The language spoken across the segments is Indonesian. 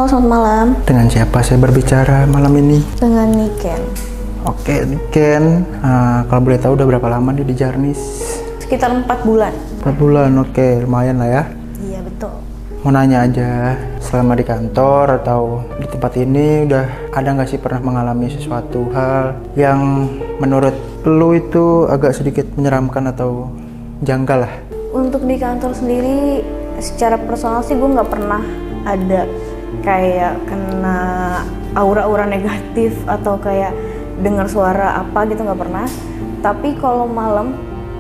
selamat malam. Dengan siapa saya berbicara malam ini? Dengan Niken. Oke, Niken. Kalau boleh tahu udah berapa lama nih di Jarnis? Sekitar 4 bulan. 4 bulan, oke. Lumayan lah ya. Iya, betul. Mau nanya aja, selama di kantor atau di tempat ini udah ada nggak sih pernah mengalami sesuatu hal yang menurut lu itu agak sedikit menyeramkan atau janggal lah? Untuk di kantor sendiri, secara personal sih gue nggak pernah ada kayak kena aura-aura negatif atau kayak dengar suara apa gitu, nggak pernah. Tapi kalau malam,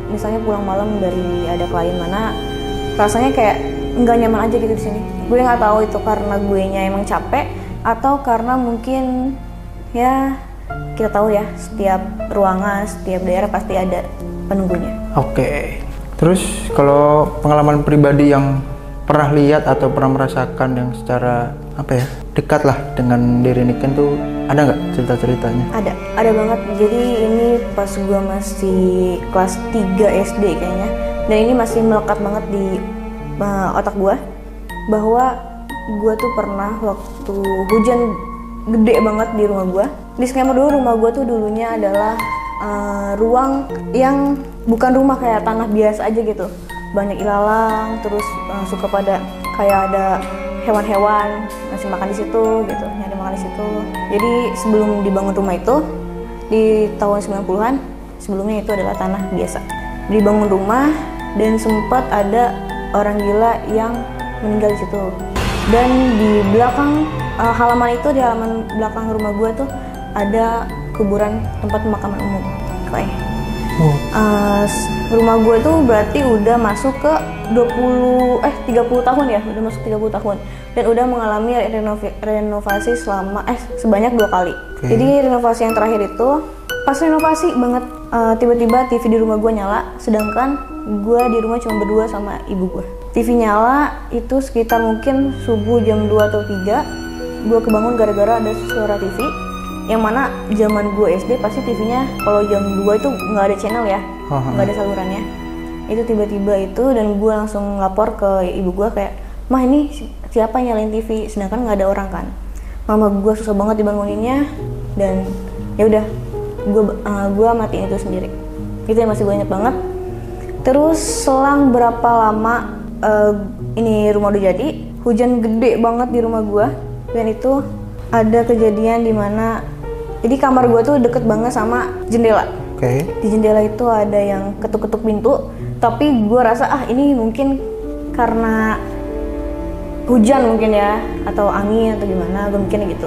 misalnya pulang malam dari ada klien mana, rasanya kayak nggak nyaman aja gitu di sini. Gue nggak tahu itu karena gue nya emang capek atau karena mungkin ya kita tahu ya, setiap ruangan, setiap daerah pasti ada penunggunya. Oke. Terus kalau pengalaman pribadi yang pernah lihat atau pernah merasakan yang secara dekat lah dengan diri Niken tuh ada nggak cerita-ceritanya? Ada banget. Jadi ini pas gue masih kelas 3 SD kayaknya, dan ini masih melekat banget di otak gue bahwa gue tuh pernah waktu hujan gede banget di rumah gue. Disclaimer dulu, rumah gue tuh dulunya adalah ruang yang bukan rumah, kayak tanah biasa aja gitu. Banyak ilalang, terus suka pada kayak ada hewan-hewan ngasih makan di situ gitu, nyari makan di situ. Jadi sebelum dibangun rumah itu di tahun 90-an, sebelumnya itu adalah tanah biasa. Dibangun rumah dan sempat ada orang gila yang meninggal di situ. Dan di belakang halaman itu, di halaman belakang rumah gue tuh ada kuburan tempat pemakaman umum. Rumah gue tuh berarti udah masuk ke 30 tahun ya, udah masuk 30 tahun dan udah mengalami renovasi sebanyak 2 kali. Jadi renovasi yang terakhir itu pas renovasi banget, tiba-tiba TV di rumah gue nyala, sedangkan gue di rumah cuma berdua sama ibu gue. TV nyala itu sekitar mungkin subuh jam 2 atau 3, gue kebangun gara-gara ada suara TV. Yang mana zaman gue SD pasti TV-nya kalau jam 2 itu nggak ada channel ya, nggak ada salurannya. Itu tiba-tiba itu, dan gue langsung lapor ke ibu gue kayak, "Mah, ini siapa yang nyalain TV?" Sedangkan nggak ada orang kan. Mama gue susah banget dibanguninnya, dan ya udah gue matiin itu sendiri. Itu yang masih gue inget banget. Terus selang berapa lama ini rumah udah jadi, hujan gede banget di rumah gue, dan itu ada kejadian di mana jadi kamar gue tuh deket banget sama jendela. Di jendela itu ada yang ketuk-ketuk pintu, tapi gue rasa ini mungkin karena hujan mungkin ya, atau angin atau gimana, gue mikirnya gitu.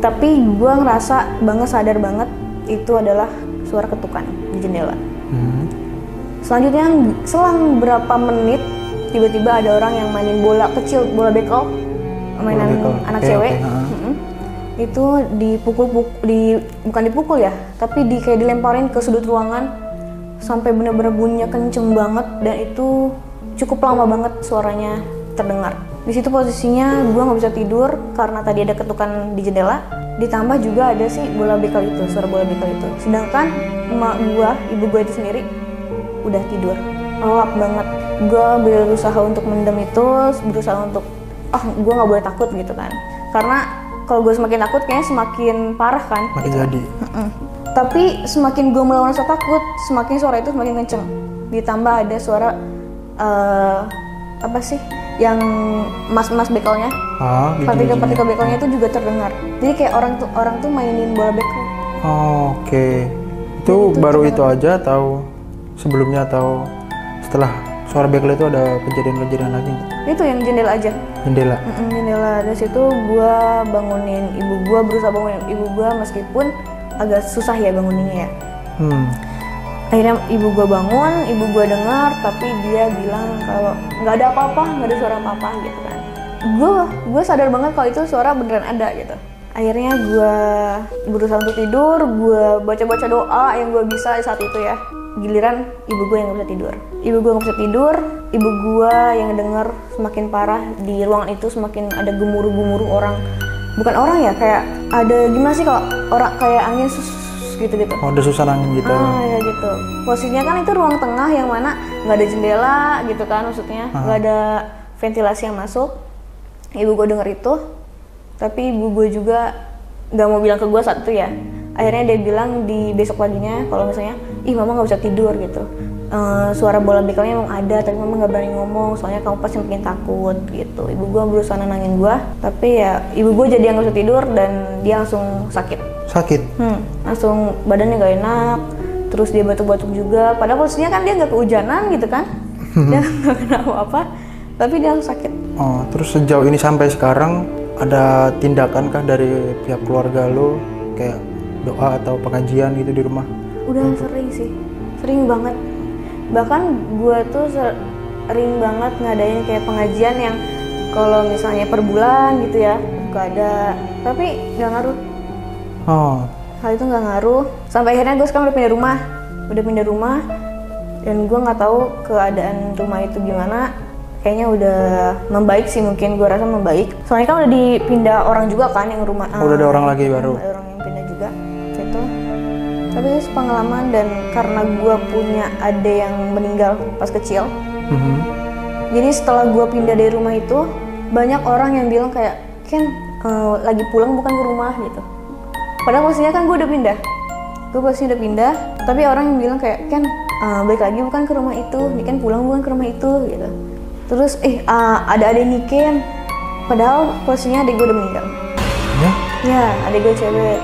Tapi gue ngerasa banget, sadar banget itu adalah suara ketukan di jendela. Selanjutnya selang berapa menit tiba-tiba ada orang yang mainin bola kecil, bola bekel, mainan anak cewek. Itu bukan dipukul ya, tapi kayak dilemparin ke sudut ruangan sampai bener-bener bunyinya kenceng banget, dan itu cukup lama banget suaranya terdengar. Di situ posisinya gue nggak bisa tidur karena tadi ada ketukan di jendela, ditambah juga ada bola bekel itu, suara bola bekel itu. Sedangkan ibu gue itu sendiri udah tidur, lelap banget. Gue berusaha untuk mendem itu, berusaha untuk gue nggak boleh takut gitu kan, karena kalau gue semakin takut kayaknya semakin parah kan. Makin jadi. Tapi semakin gue melawan rasa takut, semakin suara itu semakin kenceng. Ditambah ada suara yang mas bekelnya, partikel bekelnya itu juga terdengar. Jadi kayak orang tuh mainin bola bekel. Itu baru itu aja atau sebelumnya atau setelah suara bekel itu ada kejadian-kejadian lagi nggak? Itu yang jendela aja. Jendela. Jendela. Dari situ gue bangunin ibu gue, berusaha bangunin ibu gue meskipun agak susah ya banguninnya ya. Akhirnya ibu gue bangun, ibu gue dengar, tapi dia bilang kalau nggak ada apa-apa, nggak ada suara apa-apa gitu kan. Gue sadar banget kalau itu suara beneran ada gitu. Akhirnya gue berusaha untuk tidur, gue baca-baca doa yang gue bisa saat itu ya. Giliran ibu gue yang nggak bisa tidur. Ibu gue nggak bisa tidur, ibu gue yang denger semakin parah. Di ruangan itu semakin ada gemuruh-gemuruh orang. Bukan orang ya, kayak ada gimana sih kalau orang kayak angin gitu-gitu. Ada susan angin gitu. Ya gitu. Posisinya kan itu ruang tengah yang mana nggak ada jendela gitu kan, maksudnya nggak ada ventilasi yang masuk. Ibu gue denger itu, Tapi ibu gue juga nggak mau bilang ke gue saat itu ya. Akhirnya dia bilang di besok paginya kalau misalnya, ih mama nggak bisa tidur gitu. Suara bola bekalnya emang ada, tapi mama nggak berani ngomong soalnya kamu pasti makin takut gitu. Ibu gue berusaha nenangin gue, tapi ya ibu gue jadi nggak bisa tidur dan dia langsung sakit. Langsung badannya nggak enak, terus dia batuk-batuk juga. Padahal posisinya kan dia nggak kehujanan gitu kan, dia nggak kena apa-apa, tapi dia langsung sakit. Oh, terus sejauh ini sampai sekarang ada tindakan kah dari pihak keluarga lo kayak doa atau pengajian gitu di rumah? Udah sering sih, sering banget. Bahkan gue tuh sering banget ngadain kayak pengajian yang kalau misalnya per bulan gitu ya, suka ada, tapi nggak ngaruh. Hal itu nggak ngaruh. Sampai akhirnya gue sekarang udah pindah rumah, dan gue nggak tahu keadaan rumah itu gimana. Kayaknya udah membaik sih, mungkin gue rasa membaik. Soalnya kan udah dipindah orang juga kan yang rumah. Udah ada orang lagi baru. Ada orang yang pindah juga, gitu. Tapi itu pengalaman, dan karena gue punya adik yang meninggal pas kecil, jadi setelah gue pindah dari rumah itu banyak orang yang bilang kayak, Ken lagi pulang bukan ke rumah gitu. Padahal pastinya kan gue udah pindah, tapi orang yang bilang kayak, Ken balik lagi bukan ke rumah itu, nih Ken pulang bukan ke rumah itu gitu. Terus ada adik nih Ken, padahal posisinya adik gue udah meninggal. Ya, adik gue cewek.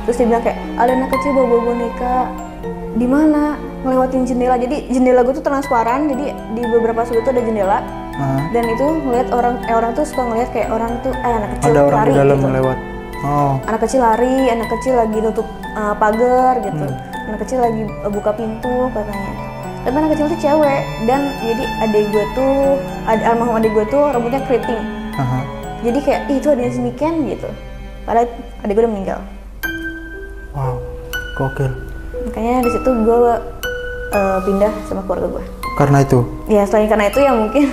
Terus dia bilang kayak, ada anak kecil bawa boneka. Di mana? Ngelewatin jendela. Jadi jendela gue tuh transparan, jadi di beberapa sudut tuh ada jendela. Dan itu ngeliat orang tuh suka ngeliat kayak orang tuh anak kecil ada orang lari di dalam gitu. lewat. Anak kecil lari, anak kecil lagi nutup pagar gitu. Anak kecil lagi buka pintu katanya. Tapi anak kecil tuh cewek, dan jadi almarhum adik gue tuh rambutnya keriting. Jadi kayak, itu adiknya si Ken gitu. Padahal adik gue udah meninggal. Wow, gokil. Makanya di situ gue pindah sama keluarga gue. Karena itu? Ya selain karena itu ya mungkin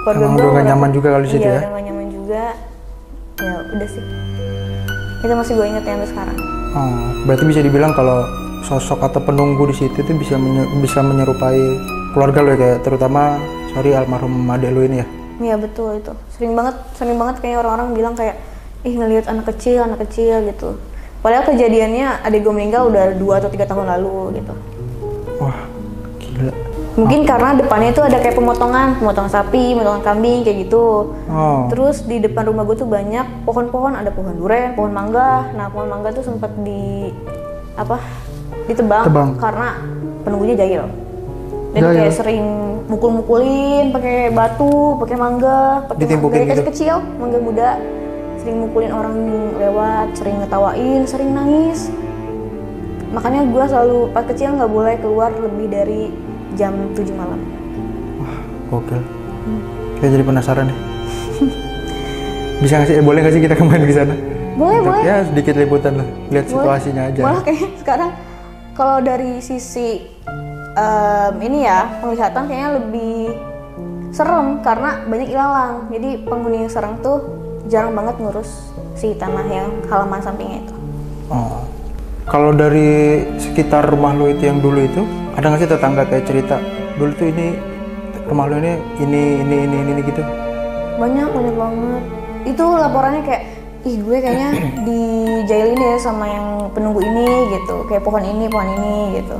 keluarga gue udah gak nyaman juga kalau di situ ya? Iya, udah gak nyaman juga. Ya udah sih. Itu masih gue inget sampai sekarang. Berarti bisa dibilang kalau sosok atau penunggu di situ itu bisa menyerupai keluarga lo ya, kayak terutama almarhum adik lo ini ya? Iya betul itu. Sering banget kayaknya orang-orang bilang kayak, ih ngelihat anak kecil gitu. Padahal kejadiannya adik gue meninggal udah 2 atau 3 tahun lalu gitu. Wah, gila. Mungkin karena depannya itu ada kayak pemotongan sapi, pemotongan kambing kayak gitu. Terus di depan rumah gue tuh banyak pohon-pohon, ada pohon duren, pohon mangga. Nah, pohon mangga tuh sempat ditebang karena penunggunya jahil. Dan kayak sering mukul-mukulin pakai batu, pakai mangga, pakai mangga kecil, mangga muda. Sering mukulin orang lewat, sering ngetawain, sering nangis. Makanya gue selalu pas kecil nggak boleh keluar lebih dari jam 7 malam. Wah, gokil. Kayak jadi penasaran nih. Boleh nggak sih kita kemarin ke sana? Boleh. Ya sedikit liputan lah, lihat situasinya aja. Malah kayak sekarang kalau dari sisi penglihatan kayaknya lebih serem karena banyak ilalang. Jadi penghuni yang serem tuh jarang banget ngurus si tanah yang halaman sampingnya itu. Kalau dari sekitar rumah lo itu yang dulu itu, ada nggak sih tetangga kayak cerita dulu tuh ini rumah lo ini gitu? Banyak banget. Itu laporannya kayak, ih gue kayaknya dijailin ya sama yang penunggu ini gitu, kayak pohon ini gitu.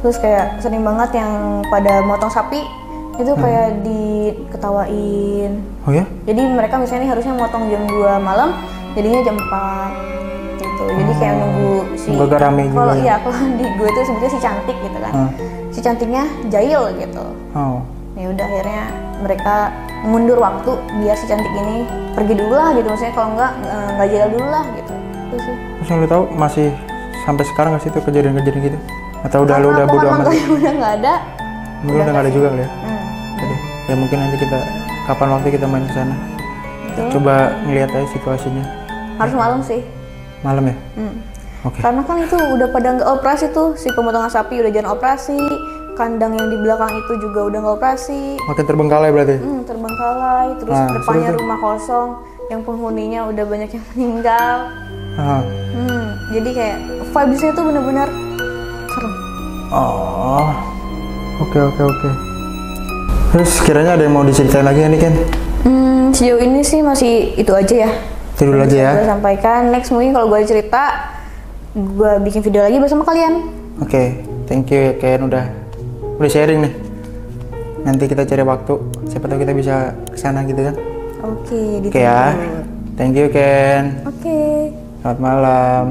Terus kayak sering banget yang pada motong sapi itu kayak diketawain. Oh ya? Jadi mereka misalnya harusnya motong jam 2 malam, jadinya jam 4 gitu. Jadi kayak nunggu si kalau di gue tuh sebetulnya si cantik gitu kan. Si cantiknya jahil gitu. Ya udah akhirnya mereka mundur waktu biar si cantik ini pergi dulu lah gitu, maksudnya kalau enggak jahil dulu lah gitu. Terus yang lu tahu masih sampai sekarang nggak sih itu kejadian-kejadian gitu? Atau udah bodo amat? Udah nggak ada. Mungkin udah nggak ada juga kali ya? Ya mungkin nanti kapan waktu kita main ke sana. Coba ngeliat aja situasinya. Harus malam sih. Malam ya? Oke. Karena kan itu udah pada nggak operasi tuh, si pemotongan sapi udah jangan operasi, kandang yang di belakang itu juga udah nggak operasi. Makin terbengkalai berarti? Terbengkalai, terus depannya rumah kosong, yang penghuninya udah banyak yang meninggal. Jadi kayak vibes-nya tuh bener-bener serem. Oke. Terus kiranya ada yang mau diceritain lagi nih Ken? Sejauh ini sih masih itu aja ya. Itu dulu aja ya. Gue sampaikan. Next mungkin kalau gue cerita, gue bikin video lagi bersama kalian. Oke, thank you ya Ken udah sharing nih. Nanti kita cari waktu, siapa tahu kita bisa kesana gitu kan. Oke, Oke ya. Thank you Ken. Oke. Selamat malam.